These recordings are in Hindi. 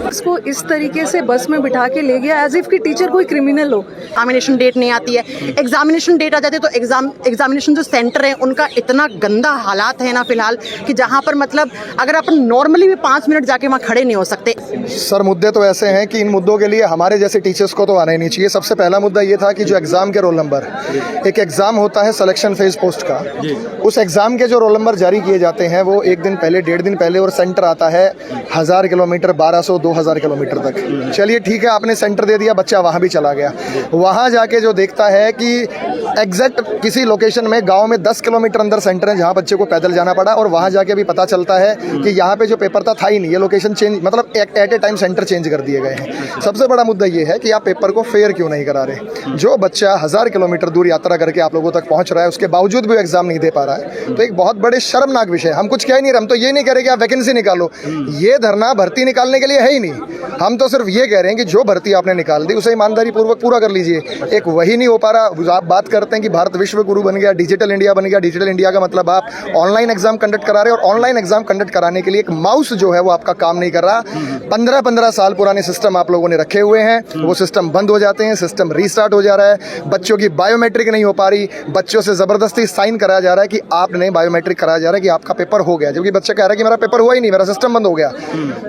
इसको इस तरीके से बस में बिठा के ले गया एज इफ कि टीचर कोई क्रिमिनल हो। एग्जामिनेशन डेट नहीं आती है, एग्जामिनेशन डेट आ जाती है तो एग्जामिनेशन जो सेंटर है उनका इतना गंदा हालात है ना फिलहाल कि जहाँ पर मतलब अगर अपन नॉर्मली भी 5 मिनट जाके वहाँ खड़े नहीं हो सकते। सर मुद्दे तो ऐसे हैं कि इन मुद्दों के लिए हमारे जैसे टीचर्स को तो आना ही नहीं चाहिए। सबसे पहला मुद्दा ये था कि जो एग्ज़ाम के रोल नंबर, एक एग्ज़ाम होता है सिलेक्शन फेज पोस्ट का, उस एग्ज़ाम के जो रोल नंबर जारी किए जाते हैं वो 1 दिन पहले 1.5 दिन पहले, और सेंटर आता है 1000 किलोमीटर 1200-2000 किलोमीटर तक। चलिए ठीक है, आपने सेंटर दे दिया, बच्चा वहाँ भी चला गया। वहाँ जाके जो देखता है कि एग्जैक्ट किसी लोकेशन में गाँव में 10 किलोमीटर अंदर सेंटर है जहाँ बच्चे को पैदल जाना पड़ा, और वहाँ जाके भी पता चलता है कि यहाँ पे जो पेपर था ही नहीं, ये लोकेशन चेंज, मतलब at a time centre change कर दिए गए हैं। सबसे बड़ा मुद्दा ये है कि आप पेपर को फेयर क्यों नहीं करा रहे। जो बच्चा 1000 किलोमीटर दूर यात्रा करके आप लोगों तक पहुँच रहा है, उसके बावजूद भी एग्जाम नहीं दे पा रहा है, तो एक बहुत बड़े शर्मनाक विषय है। हम कुछ कह नहीं रहे, हम तो ये नहीं कह रहे कि आप वैकेंसी निकालो, ये धरना भर्ती निकालने के लिए है ही नहीं। हम तो सिर्फ ये कह रहे हैं कि जो भर्ती आपने निकाल दी उसे ईमानदारी पूर्वक पूरा कर लीजिए। एक वही नहीं हो पा रहा। आप बात करते हैं कि भारत विश्व गुरु बन गया, डिजिटल इंडिया बन गया। डिजिटल इंडिया का मतलब आप ऑनलाइन एग्जाम कंडक्ट करा रहे हैं, और ऑनलाइन एग्जाम कंडक्ट कराने के लिए एक माउस जो है वो आपका काम नहीं कर रहा। 15-15 साल पुराने सिस्टम आप लोगों ने रखे हुए हैं, वो सिस्टम बंद हो जाते हैं, सिस्टम रीस्टार्ट हो जा रहा है। बच्चों की बायोमेट्रिक नहीं हो पा रही, बच्चों से जबरदस्ती साइन कराया जा रहा है कि आपने बायोमेट्रिक कराया जा रहा है कि आपका पेपर हो गया, जबकि बच्चा कह रहा है कि मेरा पेपर हुआ ही नहीं, मेरा सिस्टम बंद हो गया,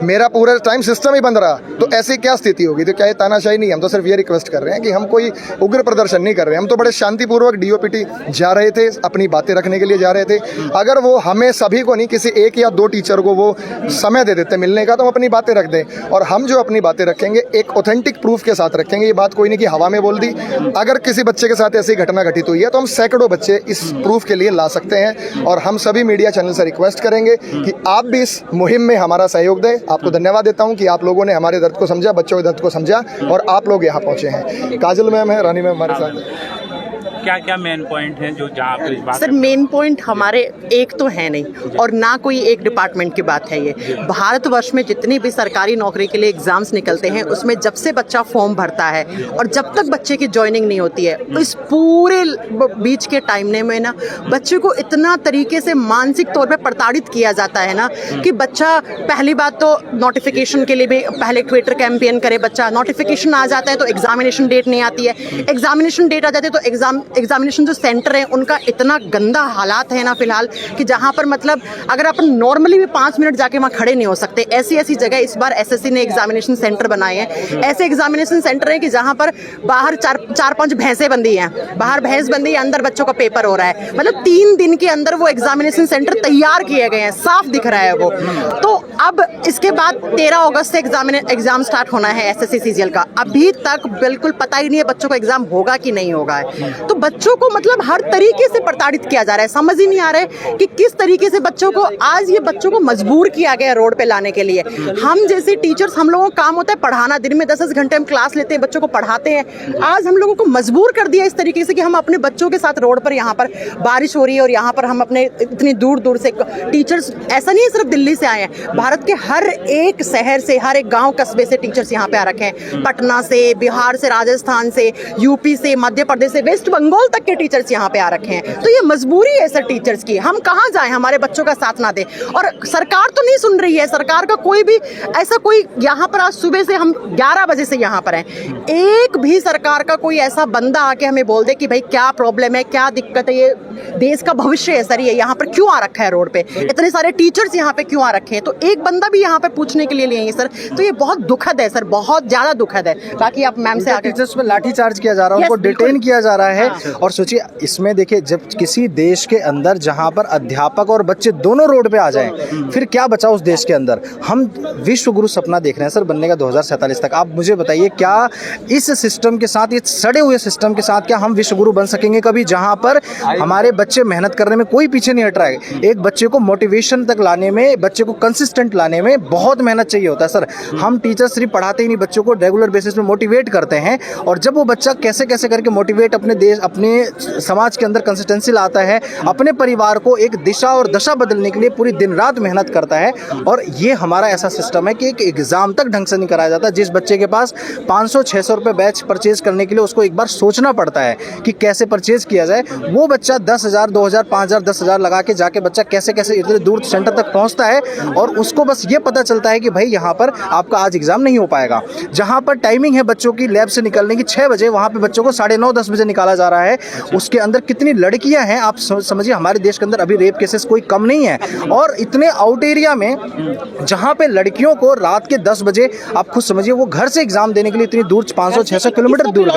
मेरा पूरा टाइम सिस्टम ही बंद रहा। तो ऐसी क्या स्थिति होगी? तो क्या ये तानाशाही नहीं? हम तो सिर्फ ये रिक्वेस्ट कर रहे हैं कि हम कोई उग्र प्रदर्शन नहीं कर रहे हैं, हम तो बड़े शांतिपूर्वक डीओपीटी जा रहे थे, अपनी बातें रखने के लिए जा रहे थे। अगर वो हमें सभी को नहीं, किसी 1 या 2 टीचर को वो समय दे देते मिलने का, तो हम अपनी बातें रख दें। और हम जो अपनी बातें रखेंगे एक ऑथेंटिक प्रूफ के साथ रखेंगे। ये बात कोई नहीं कि हवा में बोल दी। अगर किसी बच्चे के साथ ऐसी घटना घटित हुई है तो हम सैकड़ों बच्चे इस प्रूफ के लिए ला सकते हैं, और हम सभी मीडिया चैनल से रिक्वेस्ट करेंगे कि आप भी इस मुहिम में हमारा सहयोग दें। आपको धन्यवाद देता हूं कि आप लोगों ने हमारे दर्द को समझा, बच्चों के दर्द को समझा, और आप लोग यहाँ पहुँचे हैं। काजल मैम है, रानी मैम हमारे साथ। क्या क्या मेन पॉइंट हैं जो जहाँ पे इस बात? सर मेन पॉइंट हमारे एक तो है नहीं, और ना कोई एक डिपार्टमेंट की बात है। ये भारतवर्ष में जितनी भी सरकारी नौकरी के लिए एग्जाम्स निकलते हैं, उसमें जब से बच्चा फॉर्म भरता है और जब तक बच्चे की ज्वाइनिंग नहीं होती है, इस पूरे बीच के टाइम में ना बच्चे को इतना तरीके से मानसिक तौर पर प्रताड़ित किया जाता है ना कि बच्चा, पहली बात तो नोटिफिकेशन के लिए भी पहले ट्विटर कैंपेन करे बच्चा, नोटिफिकेशन आ जाता है तो एग्जामिनेशन डेट नहीं आती है, एग्जामिनेशन डेट आ जाती है तो एग्जामिनेशन जो सेंटर है उनका इतना गंदा हालात है ना फिलहाल कि जहाँ पर मतलब अगर अपन नॉर्मली भी 5 मिनट जाके वहाँ खड़े नहीं हो सकते। ऐसी जगह इस बार एसएससी ने एग्जामिनेशन सेंटर बनाए हैं। ऐसे एग्जामिनेशन सेंटर है कि जहाँ पर बाहर 4-5 भैंसें बंधी हैं, बाहर भैंस बंधी है, अंदर बच्चों का पेपर हो रहा है। मतलब 3 दिन के अंदर वो एग्जामिनेशन सेंटर तैयार किए गए हैं, साफ दिख रहा है वो। तो अब इसके बाद 13 अगस्त से एग्जाम स्टार्ट होना है एसएससी सीजीएल का। अभी तक बिल्कुल पता ही नहीं है बच्चों को एग्जाम होगा कि नहीं होगा। तो बच्चों को मतलब हर तरीके से प्रताड़ित किया जा रहा है। समझ ही नहीं आ रहा है कि किस तरीके से बच्चों को, आज ये बच्चों को मजबूर किया गया रोड पे लाने के लिए। हम जैसे टीचर्स, हम लोगों का काम होता है पढ़ाना, दिन में 10-10 घंटे हम क्लास लेते हैं, बच्चों को पढ़ाते हैं। आज हम लोगों को मजबूर कर दिया इस तरीके से कि हम अपने बच्चों के साथ रोड पर, यहाँ पर बारिश हो रही है और यहाँ पर हम अपने इतनी दूर दूर से टीचर्स, ऐसा नहीं है सिर्फ दिल्ली से आए हैं, भारत के हर एक शहर से, हर एक गाँव कस्बे से टीचर्स यहाँ पे आ रखे हैं। पटना से, बिहार से, राजस्थान से, यूपी से, मध्य प्रदेश से, वेस्ट बंगाल तक के टीचर्स यहाँ पे आ रखे हैं। तो ये मजबूरी है सर टीचर्स की, हम कहाँ जाएं, हमारे बच्चों का साथ ना दे। और सरकार तो नहीं सुन रही है, सरकार का कोई भी ऐसा कोई, यहाँ पर आज सुबह से हम 11 बजे से यहाँ पर हैं, एक भी सरकार का कोई ऐसा बंदा आके हमें बोल दे कि भाई क्या प्रॉब्लम है, क्या दिक्कत है, ये देश का भविष्य है सर, ये यहाँ पर क्यों आ रखा है रोड पे, इतने सारे टीचर्स यहाँ पे क्यों आ रखे हैं। तो एक बंदा भी यहाँ पे पूछने के लिए नहीं है सर। तो ये बहुत दुखद है सर, बहुत ज्यादा दुखद है। बाकी आप मैम से आगे, टीचर्स पे लाठीचार्ज किया जा रहा है, उनको डिटेन किया जा रहा है। और सोचिए इसमें देखिए, जब किसी देश के अंदर जहां पर अध्यापक और बच्चे दोनों रोड पे आ जाएं, फिर क्या बचा उस देश के अंदर। हम विश्व गुरु सपना देख रहे हैं सर बनने का 2047 तक। आप मुझे बताइए, क्या इस सिस्टम के साथ, इस सड़े हुए सिस्टम के साथ क्या हम विश्व गुरु बन सकेंगे कभी, जहां पर हमारे बच्चे मेहनत करने में कोई पीछे नहीं हट रहा है। एक बच्चे को मोटिवेशन तक लाने में, बच्चे को कंसिस्टेंट कंसिस्टेंट लाने में बहुत मेहनत चाहिए होता है सर। हम टीचर सिर्फ पढ़ाते ही नहीं, बच्चों को रेगुलर बेसिस पे मोटिवेट करते हैं, और जब वो बच्चा कैसे कैसे करके मोटिवेट अपने देश, अपने समाज के अंदर कंसिस्टेंसी लाता है, अपने परिवार को एक दिशा और दशा बदलने के लिए पूरी दिन रात मेहनत करता है। और ये हमारा ऐसा सिस्टम है कि एक एग्जाम तक ढंग से नहीं कराया जाता। जिस बच्चे के पास 500-600 रुपये बैच परचेज करने के लिए उसको एक बार सोचना पड़ता है कि कैसे परचेज किया जाए, वो बच्चा 10,000, 2,000, 5,000, 10,000 लगा के जाके बच्चा कैसे कैसे इतने दूर सेंटर तक पहुंचता है, और उसको बस ये पता चलता है कि भाई यहाँ पर आपका आज एग्जाम नहीं हो पाएगा। जहाँ पर टाइमिंग है बच्चों की लैब से निकलने की 6 बजे, वहाँ पे बच्चों को 9:30-10 बजे निकाला जा रहा है। उसके अंदर कितनी लड़कियां हैं आप समझिए, हमारे देश के अंदर अभी रेप केसेस कोई कम नहीं है, और इतने आउट एरिया में जहाँ पे लड़कियों को रात के 10 बजे, आप खुद समझिए वो घर से एग्जाम देने के लिए इतनी दूर 500-600 किलोमीटर दूर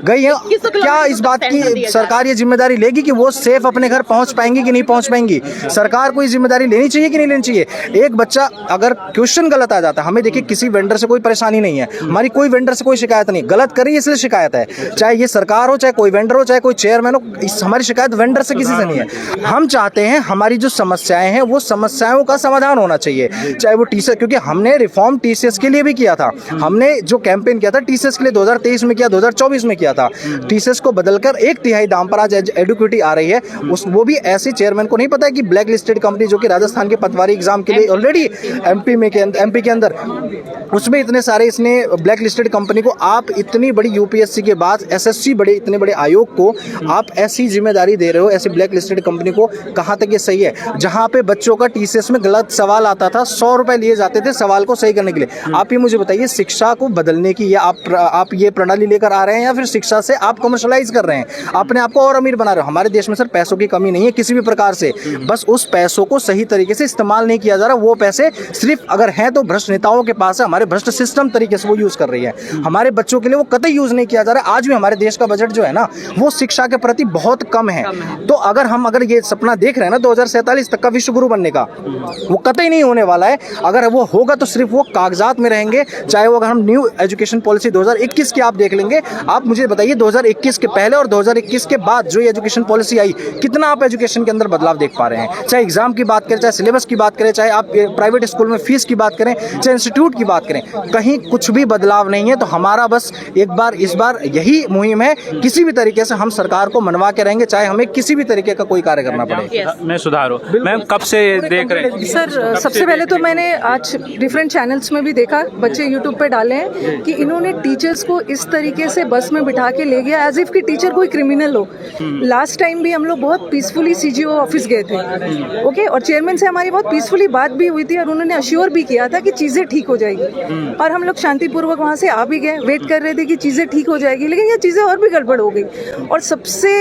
गई है। क्या इस बात की सरकार ये जिम्मेदारी लेगी कि वो सेफ अपने घर पहुंच पाएंगी कि नहीं पहुंच पाएंगी? सरकार को ये जिम्मेदारी लेनी चाहिए कि नहीं लेनी चाहिए? एक बच्चा अगर क्वेश्चन गलत आ जाता है, हमें देखिए किसी वेंडर से कोई परेशानी नहीं है, हमारी कोई वेंडर से कोई शिकायत नहीं, गलत करी इसलिए शिकायत है, चाहे ये सरकार हो, चाहे कोई वेंडर हो, चाहे कोई चेयरमैन हो, हमारी शिकायत वेंडर से किसी से नहीं है। हम चाहते हैं हमारी जो समस्याएं हैं वो समस्याओं का समाधान होना चाहिए, चाहे वो टीसीएस, क्योंकि हमने रिफॉर्म टीसीएस के लिए भी किया था, हमने जो कैंपेन किया था टीसीएस के लिए 2023 में किया, 2024 में किया था। टीसीएस को बदलकर 1/3 दाम पर आज एडुकेटी आ रही है, वो भी ऐसे चेयरमैन को नहीं पता है कि ब्लैक लिस्टेड कंपनी जो कि राजस्थान के पटवारी एग्जाम के लिए ऑलरेडी एमपी के अंदर उसमें इतने सारे इसने ब्लैक लिस्टेड कंपनी को, आप इतनी बड़ी यूपीएससी के बाद एसएससी बड़े इतने बड़े आयोग को आप ऐसी जिम्मेदारी दे रहे हो, ऐसी ब्लैक लिस्टेड कंपनी को, कहाँ तक ये सही है? जहाँ पे बच्चों का टीसीएस में गलत सवाल आता था, 100 रुपए लिए जाते थे सवाल को सही करने के लिए। आप ये मुझे बताइए, शिक्षा को बदलने की या आप ये प्रणाली लेकर आ रहे हैं, या फिर शिक्षा से आप कमर्शलाइज कर रहे हैं, अपने आप को और अमीर बना रहे हो? हमारे देश में सर पैसों की कमी नहीं है किसी भी प्रकार से, बस उस पैसों को सही तरीके से इस्तेमाल नहीं किया जा रहा। वो पैसे सिर्फ अगर हैं तो भ्रष्ट नेताओं के पास है, हमारे भ्रष्ट सिस्टम तरीके से वो यूज कर रही है, हमारे बच्चों के लिए वो कतई यूज नहीं किया जा रहा है। आज भी हमारे देश का बजट जो है ना वो शिक्षा के प्रति बहुत कम है। तो अगर ये सपना देख रहे हैं ना 2047 तक का विश्व गुरु बनने का, वो कतई नहीं होने वाला है। अगर वो होगा तो सिर्फ वो कागजात में रहेंगे। चाहे वो अगर हम न्यू एजुकेशन पॉलिसी 2021 की आप देख लेंगे, आप मुझे बताइए 2021 के पहले और 2021 के बाद जो एजुकेशन पॉलिसी आई, कितना आप एजुकेशन के अंदर बदलाव देख पा रहे हैं? चाहे एग्जाम की बात करें, चाहे सिलेबस की बात करें, चाहे आप प्राइवेट स्कूल में फीस की बात करें, चाहे इंस्टीट्यूट की बात करें, कहीं कुछ भी बदलाव नहीं है। तो हमारा बस इस बार यही मुहिम है, किसी भी तरीके से हम सरकार को मनवा के रहेंगे, चाहे हमें किसी भी तरीके का कोई कार्य करना पड़े। मैं सुधारो मैम, कब से देख रहे हैं? सर सबसे पहले तो मैंने आज डिफरेंट चैनल्स में भी देखा, बच्चे यूट्यूब पे डाले हैं कि इन्होंने टीचर्स को इस तरीके से बस में बिठा के ले गया एज इफ कि टीचर कोई क्रिमिनल हो। लास्ट टाइम भी हम लोग बहुत पीसफुली सीजीओ ऑफिस गए थे, ओके, और चेयरमैन से हमारी बहुत पीसफुली बात भी हुई थी और उन्होंने अश्योर भी किया था कि चीज़ें ठीक हो जाएगी, और हम लोग शांतिपूर्वक वहाँ से आ भी गए, वेट कर रहे थे कि चीज़ें ठीक हो जाएगी, लेकिन ये चीज़ें और भी गड़बड़ हो गई। और सबसे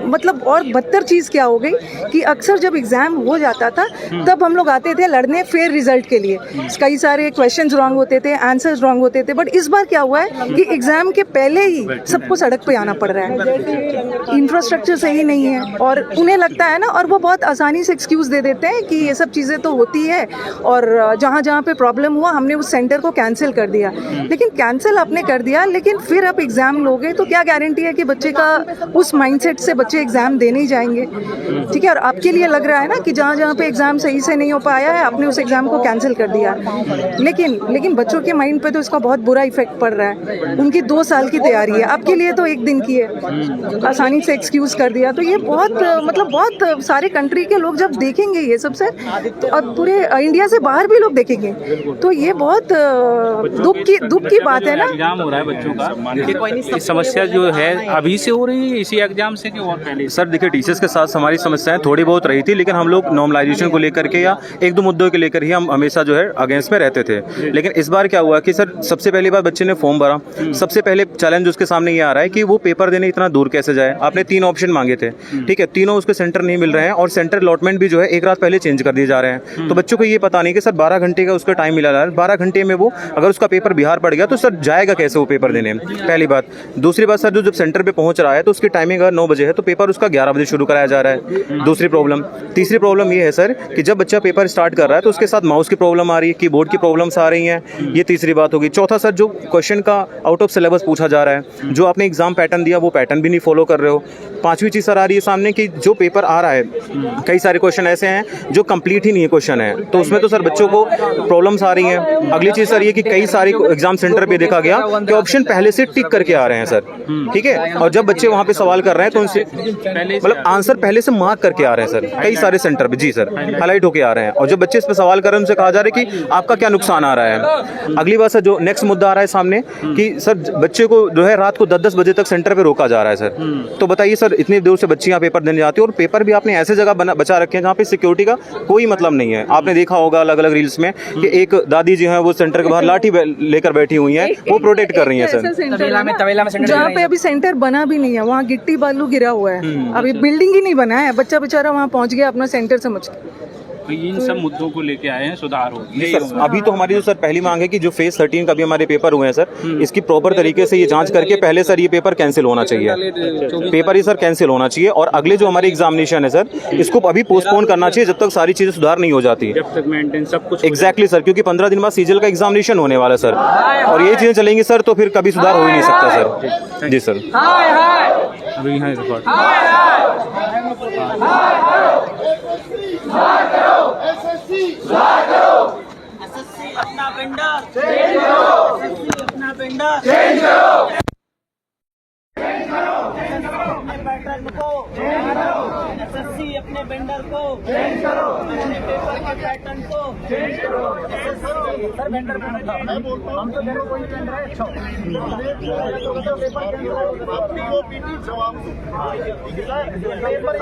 मतलब और बदतर चीज़ क्या हो गई कि अक्सर जब एग्ज़ाम हो जाता था तब हम लोग आते थे लड़ने फेयर रिजल्ट के लिए, कई सारे क्वेश्चंस रॉन्ग होते थे, आंसर्स रॉन्ग होते थे, बट इस बार क्या हुआ है कि एग्ज़ाम के पहले ही सबको सड़क पे आना पड़ रहा है, इंफ्रास्ट्रक्चर सही नहीं है, और उन्हें लगता है ना, और वो बहुत आसानी से एक्सक्यूज़ दे देते हैं कि ये सब चीज़ें तो होती है, और जहाँ जहाँ पे प्रॉब्लम हुआ हमने उस सेंटर को कैंसिल कर दिया। लेकिन कैंसिल आपने कर दिया, लेकिन फिर आप एग्ज़ाम लोगे तो क्या गारंटी है कि बच्चे का उस माइंडसेट से बच्चे एग्ज़ाम देने ही जाएंगे? ठीक है, और आपके लिए लग रहा है ना कि जहाँ जहाँ पे एग्ज़ाम सही से नहीं हो पाया है आपने उस एग्ज़ाम को कैंसिल कर दिया, लेकिन बच्चों के माइंड पे तो इसका बहुत बुरा इफेक्ट पड़ रहा है। उनकी 2 साल की तैयारी है, आपके लिए तो 1 दिन की है, आसानी से एक्सक्यूज़ कर दिया। तो ये बहुत मतलब बहुत सारे कंट्री के लोग जब देखेंगे ये सब सर, और पूरे इंडिया से बाहर भी लोग देखेंगे, तो ये बहुत दुख की बात है ना। एग्जाम हो रहा है बच्चों का, समस्या जो है अभी से हो रही है इसी एग्जाम से कि और पहले? सर देखिए, टीचर्स के साथ हमारी समस्याएं थोड़ी बहुत रही थी, लेकिन हम लोग नॉर्मलाइजेशन को लेकर के या 1-2 मुद्दों के लेकर ही हम हमेशा जो है अगेंस्ट में रहते थे। लेकिन इस बार क्या हुआ कि सर सबसे पहली बार बच्चे ने फॉर्म भरा, सबसे पहले चैलेंज उसके सामने ये आ रहा है कि वो पेपर देने इतना दूर कैसे जाए। आपने 3 ऑप्शन मांगे थे, ठीक है, तीनों उसके सेंटर नहीं मिल रहे हैं, और सेंटर अलॉटमेंट भी जो है 1 रात पहले चेंज कर दिए जा रहे हैं। तो बच्चों को ये पता नहीं कि सर 12 घंटे का उसका टाइम मिला रहा है, 12 घंटे में वो अगर उसका पेपर बिहार पड़ गया तो सर जाएगा कैसे वो पेपर देने? पहली बात। दूसरी बात, सर जो जब सेंटर पे पहुंच रहा है तो उसकी टाइमिंग अगर 9 बजे है तो पेपर उसका 11 बजे शुरू कराया जा रहा है, दूसरी प्रॉब्लम। तीसरी प्रॉब्लम ये है सर कि जब बच्चा पेपर स्टार्ट कर रहा है तो उसके साथ माउस की प्रॉब्लम आ रही है, कीबोर्ड की प्रॉब्लम्स आ रही हैं, ये तीसरी बात होगी। चौथा सर, जो क्वेश्चन का आउट ऑफ सिलेबस पूछा जा रहा है, जो आपने एग्जाम पैटर्न दिया वो पैटर्न भी नहीं फॉलो कर रहे हो। पांचवी चीज सर आ रही है सामने कि जो पेपर आ रहा है, कई सारे क्वेश्चन ऐसे हैं जो कंप्लीट ही नहीं है क्वेश्चन है। हैं, तो उसमें तो सर बच्चों को प्रॉब्लम्स आ रही हैं। अगली चीज़ सर ये कि कई सारे एग्जाम सेंटर पे देखा गया कि ऑप्शन पहले से टिक करके आ रहे हैं सर, ठीक है, और जब बच्चे वहाँ पे सवाल कर रहे हैं तो उनसे मतलब आंसर पहले से मार्क करके आ रहे हैं सर, कई सारे सेंटर पे, जी सर, हाईलाइट होके आ रहे हैं, और जब बच्चे इस पे सवाल कर रहे हैं उनसे कहा जा रहा है कि आपका क्या नुकसान आ रहा है। अगली बात सर जो नेक्स्ट मुद्दा आ रहा है सामने कि सर बच्चे को जो है रात को 10-10 बजे तक सेंटर पे रोका जा रहा है सर। तो बताइए सर, इतनी दूर से बच्चे यहाँ पेपर देने जाती है, और पेपर भी आपने ऐसे जगह बचा रखे हैं जहाँ पे सिक्योरिटी का कोई मतलब नहीं है। आपने देखा होगा अलग अलग रील्स में कि एक दादी जी हैं वो सेंटर के बाहर लाठी लेकर बैठी हुई हैं, वो प्रोटेक्ट कर रही हैं सर। तवेला में जहाँ पे अभी सेंटर बना भी नहीं है, वहाँ गिट्टी बालू गिरा हुआ है, अभी बिल्डिंग ही नहीं बना है, बच्चा बेचारा वहाँ पहुँच गया अपना सेंटर समझ के। तो इन सब मुद्दों को लेके आए हैं, सुधार हो। सर अभी तो हमारी जो सर पहली मांग है कि जो फेज 13 का भी हमारे पेपर हुए हैं सर, इसकी प्रॉपर तरीके से ये जांच करके पहले सर ये पेपर कैंसिल होना चाहिए, पेपर ही सर कैंसिल होना चाहिए, और अगले जो हमारे एग्जामिनेशन है सर इसको अभी पोस्टपोन करना चाहिए जब तक सारी चीजें सुधार नहीं हो जाती, जब तक मेंटेन सब कुछ। एग्जैक्टली सर, क्योंकि 15 दिन बाद सीजल का एग्जामिनेशन होने वाला है सर, और ये चीजें चलेंगी सर तो फिर कभी सुधार हो ही नहीं सकता सर। जी सर। अभी यहाँ रिकॉर्ड अपना वेंडर चेंज करो, अपना वेंडर चेंज करो, अपने पैटर्न को चेंज करो, एसएससी अपने वेंडर को चेंज करो, अपने पेपर के पैटर्न को चेंज करो। सर वेंडर कौन था? हम तो देखो कोई वेंडर है, अच्छा पेपर